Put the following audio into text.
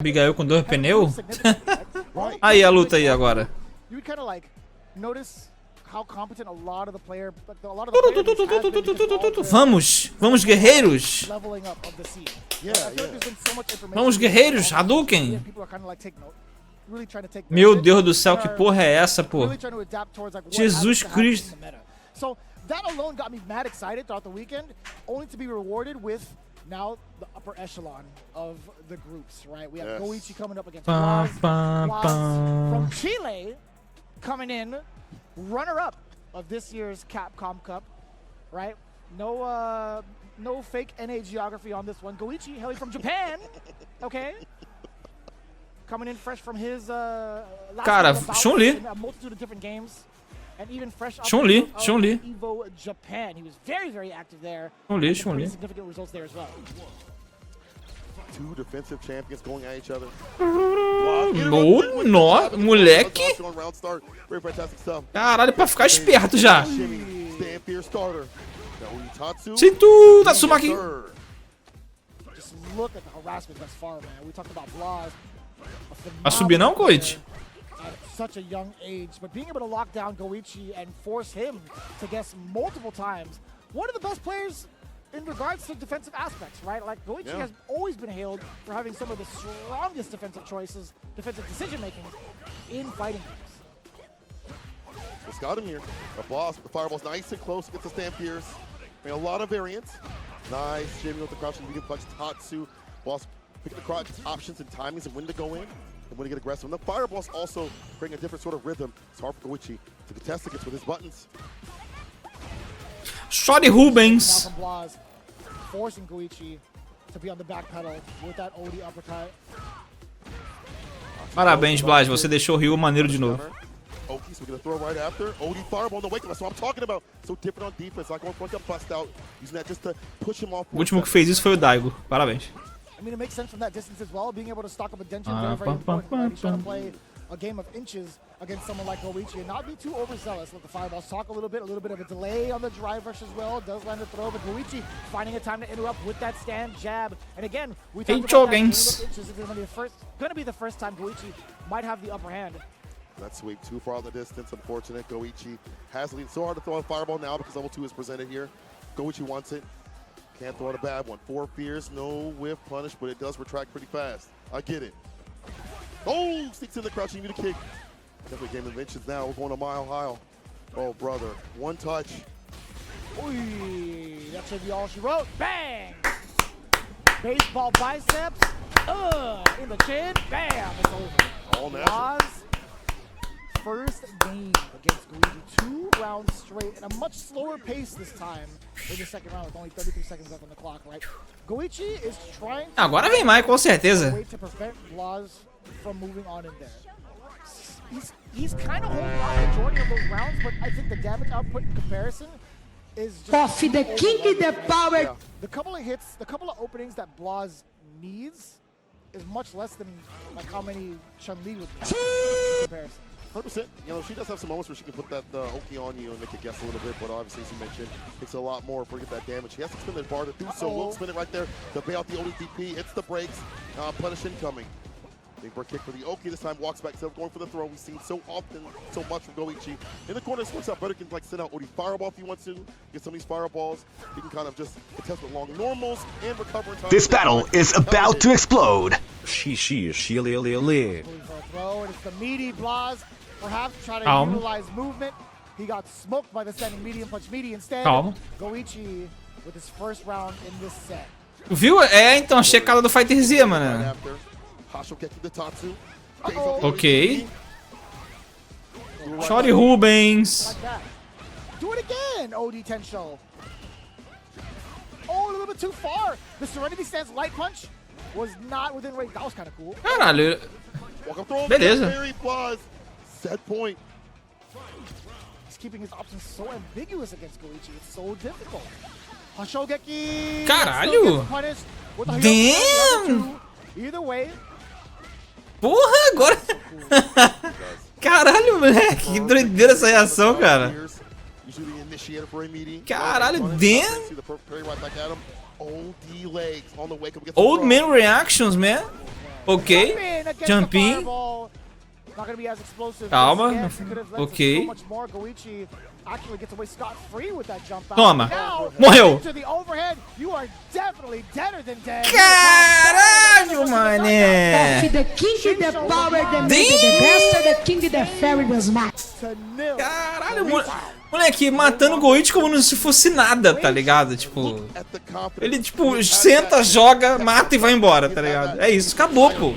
Abigail com 2 pneus? Aí a luta aí agora. Vamos guerreiros! Vamos guerreiros, Hadouken! Meu Deus do céu, que porra é essa, pô? Jesus Cristo! That alone got me mad excited throughout the weekend, only to be rewarded with now the upper echelon of the groups, right? We have GO1 coming up against Blaz from Chile coming in, runner-up of this year's Capcom Cup, right? No fake NA geography on this one. GO1 hailing from Japan, okay? Coming in fresh from his Cara, Chun-Li. a multitude of different games. And even fresh Chun-Li. Evo Japan. He was very, very active there. Chun-Li. Significant results there as well. Two defensive champions going at each other. Moleque. Caralho, pra ficar esperto já. Sim, tu, Tatsumaki. Just look at the harassment thus far, man. We talked about Blaz. Vai subir não, Coit? At such a young age, but being able to lock down GO1 and force him to guess multiple times, one of the best players in regards to defensive aspects, right? Like GO1 has always been hailed for having some of the strongest defensive choices, defensive decision making in fighting games. Just got him here. The boss, the fireball's nice and close, gets the Stampeers. I mean, a lot of variance. Nice Jimmy with the crouching medium punch. Tatsu, boss pick the crouch options and timings and when to go in. And when to get aggressive. And the fireballs also bring a different sort of rhythm. It's hard for GO1 to contest against with his buttons. Shotty Rubens. Now from Blaz, forcing GO1 to be on the back pedal with that OD uppercut. Parabéns, Blaz. Você deixou o Ryu maneiro de novo. Okay, so we're gonna throw right after. OD fireball in the wake. That's what I'm talking about. So different on defense. Not going for a bust out. Using that just to push him off. O último que fez isso foi o Daigo. Parabéns. I mean, it makes sense from that distance as well. Being able to stock up a Denshin very, very important. Right? He's trying to play a game of inches against someone like GO1 and not be too overzealous. Let the fireballs talk a little bit of a delay on the drive rush as well. Does land a throw, but GO1 finding a time to interrupt with that stand jab. And again, we talked about that game of inches. It's going to be the first time GO1 might have the upper hand. That sweep too far on the distance. Unfortunate. GO1 has to lead. So hard to throw a fireball now because level 2 is presented here. GO1 wants it. Can't throw it a bad one. 4 fears, no whiff punish, but it does retract pretty fast. I get it. Oh, sneaks in the crouching you to kick. Definitely game inventions now. We're going a mile high. Oh, brother. One touch. Oy, that should be all she wrote. Bang! Baseball biceps. In the chin. Bam! It's over. All natural. First game against GO1, 2 rounds straight and a much slower pace this time in the second round with only 33 seconds left on the clock, right? GO1 is trying to Agora vem mais, com certeza. wait to prevent Blaz from moving on in there. He's kind of holding on the majority of those rounds, but I think the damage output in comparison is just Coffee the king, the power. yeah. The couple of hits, the couple of openings that Blaz needs is much less than like how many Chun-Li would need in comparison. 100%. You know, she does have some moments where she can put that Oki on you and make it guess a little bit, but obviously, as you mentioned, takes a lot more for get that damage. He has to spin the bar to do so. Will spin it right there to bail out the ODDP. Hits the brakes. Punish incoming. Big bird kick for the Oki. This time walks back instead of going for the throw. We've seen so often, so much from GO1. In the corner, this works out better. Can like send out OD fireball if he wants to. Get some of these fireballs. He can kind of just contest with long normals and recover in time. This battle is about to explode. Throw, and it's the meaty Blaz. Perhaps trying to utilize movement. He got smoked by the standing medium punch meaty instead. GO1 with his first round in this set. Viu? É, então, checada do Fighter Z, mano. Ok. Shotty Rubens. Like do it again, OD Tensho. Oh, a little bit too far. The Serenity Stance light punch was not within range. That was kind of cool. Caralho. Beleza. Set point. He's keeping his options so ambiguous against GO1. It's so difficult. Hoshogeki. Caralho. Damn. Either way. Porra, agora. Caralho, moleque. Que doideira essa reação, cara. Caralho, damn. Old man reactions, man. Ok. Jump in. Calma. Ok. Toma. Morreu. Caralho, mané. The king, the power, the myth, the master, the king, the fairy was max. Caralho, moleque, matando o Goichi como se fosse nada, tá ligado? Tipo, ele tipo senta, joga, mata e vai embora, tá ligado? É isso, acabou, pô.